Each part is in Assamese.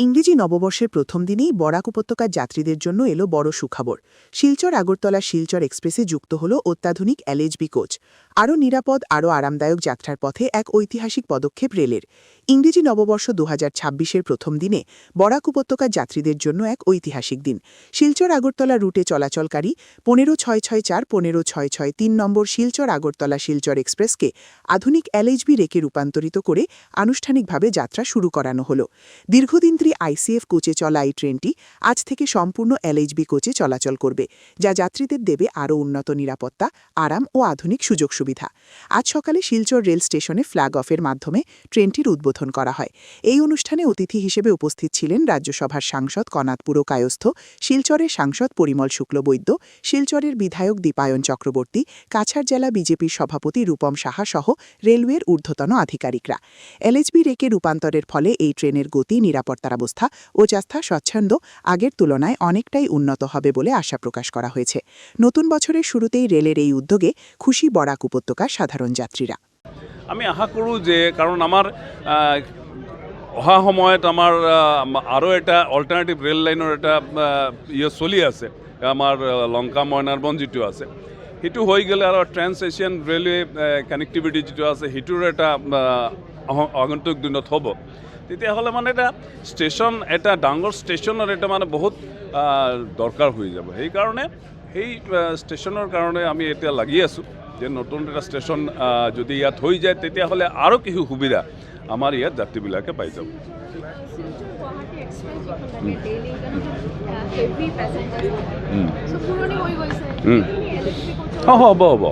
ইংরেজি নববর্ষের প্রথম দিনেই বরাক উপত্যকার যাত্রীদের জন্য এলো বড় সুখবর। শিলচর আগরতলা শিলচর এক্সপ্রেসে যুক্ত হল অত্যাধুনিক এলএইচবি কোচ। আরও নিরাপদ, আরও আরামদায়ক যাত্রার পথে এক ঐতিহাসিক পদক্ষেপ রেলের। ইংরেজি নববর্ষ 2026-এর প্রথম দিনে বরাক উপত্যকার যাত্রীদের জন্য এক ঐতিহাসিক দিন। শিলচর আগরতলা রুটে চলাচলকারী 15664 15663 নম্বর শিলচর আগরতলা শিলচর এক্সপ্রেসকে আধুনিক এলএইচবি রেকে রূপান্তরিত করে আনুষ্ঠানিকভাবে যাত্রা শুরু করানো হল। দীর্ঘদিন ধরে আইসিএফ কোচে চলা এই ট্রেনটি আজ থেকে সম্পূর্ণ এলএইচবি কোচে চলাচল করবে, যা যাত্রীদের দেবে আরও উন্নত নিরাপত্তা, আরাম ও আধুনিক সুযোগ সুবিধা। আজ সকালে শিলচর রেল স্টেশনে ফ্ল্যাগ অফের মাধ্যমে ট্রেনটির উদ্বোধন করা হয়। এই অনুষ্ঠানে অতিথি হিসেবে উপস্থিত ছিলেন রাজ্যসভার সাংসদ কনাথপুর কায়স্থ, শিলচরের সাংসদ পরিমল শুক্লবৈদ্য, শিলচরের বিধায়ক দীপায়ন চক্রবর্তী, কাছাড় জেলা বিজেপির সভাপতি রূপম সাহা সহ রেলওয়ের ঊর্ধ্বতন আধিকারিকরা। এলএইচবি রেকে রূপান্তরের ফলে এই ট্রেনের গতি, নিরাপত্তার অবস্থা ও যাত্রা স্বচ্ছন্দ আগের তুলনায় অনেকটাই উন্নত হবে বলে আশা প্রকাশ করা হয়েছে। নতুন বছরের শুরুতেই রেলের এই উদ্যোগে খুশি বরাক উপত্যকার সাধারণ যাত্রীরা। আমি আশা কৰোঁ যে কাৰণ আমাৰ অহা সময়ত আমাৰ আৰু এটা অল্টাৰনেটিভ ৰেল লাইনৰ এটা চলি আছে, আমাৰ লংকা ময়নাৰবন যিটো আছে সেইটো হৈ গ'লে আৰু ট্ৰেন্স এছিয়ান ৰেলৱে কানেক্টিভিটি যিটো আছে সেইটোৰ এটা আগন্তুক দিনত হ'ব। তেতিয়াহ'লে মানে এটা ষ্টেচন, এটা ডাঙৰ ষ্টেচনৰ এটা মানে বহুত দৰকাৰ হৈ যাব। সেইকাৰণে সেই ষ্টেচনৰ কাৰণে আমি এতিয়া লাগি আছোঁ যে নতুন এটা ষ্টেচন যদি ইয়াত হৈ যায় তেতিয়াহ'লে আৰু কিছু সুবিধা আমাৰ ইয়াত যাত্ৰীবিলাকে পাই যাব। হ'ব হ'ব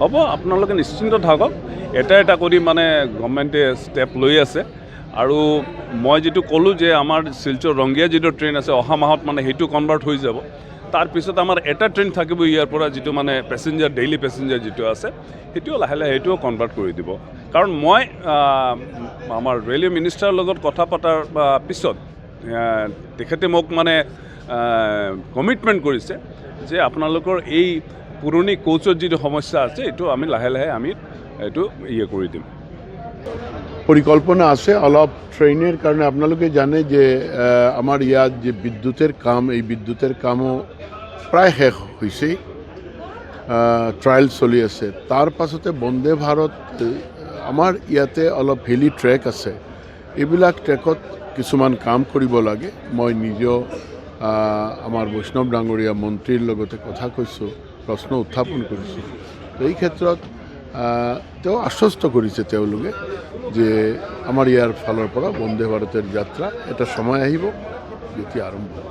হ'ব আপোনালোকে নিশ্চিন্ত থাকক। এটা এটা কৰি মানে গভৰ্ণমেণ্টে ষ্টেপ লৈ আছে। আৰু মই যিটো ক'লোঁ যে আমাৰ শিলচৰ ৰংগীয়া যিটো ট্ৰেইন আছে অহা মাহত মানে সেইটো কনভাৰ্ট হৈ যাব। তাৰপিছত আমাৰ এটা ট্ৰেইন থাকিব ইয়াৰ পৰা, যিটো মানে পেচেঞ্জাৰ, ডেইলি পেচেঞ্জাৰ যিটো আছে সেইটোও লাহে লাহে সেইটোও কনভাৰ্ট কৰি দিব। কাৰণ মই আমাৰ ৰেলৱে মিনিষ্টাৰৰ লগত কথা পতাৰ পিছত তেখেতে মোক মানে কমিটমেণ্ট কৰিছে যে আপোনালোকৰ এই পুৰণি কোচৰ যিটো সমস্যা আছে এইটো আমি লাহে লাহে আমি এইটো কৰি দিম। পরিকল্পনা আছে অলপ ট্রেনের কারণে। আপনারা জানে যে আমার ইয়াত যে বিদ্যুতের কাম, এই বিদ্যুতের কামও প্রায় শেষ হয়েছে, ট্রায়াল চলি আছে। তার পাছতে বন্দে ভারত আমার ইয়াতে অলপ ভেলি ট্ৰেক আছে, এইবিলাক ট্ৰেকত কিছুমান কাম কৰিব লাগে। মই নিজেও আমাৰ বৈষ্ণৱ ডাঙৰীয়া মন্ত্ৰীৰ লগতে কথা কৈছোঁ, প্ৰশ্ন উত্থাপন কৰিছোঁ। এই ক্ষেত্ৰত তেওঁ আশ্বস্ত কৰিছে তেওঁলোকে যে আমাৰ ইয়াৰ ফালৰ পৰা বন্দে ভাৰতৰ যাত্ৰা এটা সময় আহিব যেতিয়া আৰম্ভ হ'ব।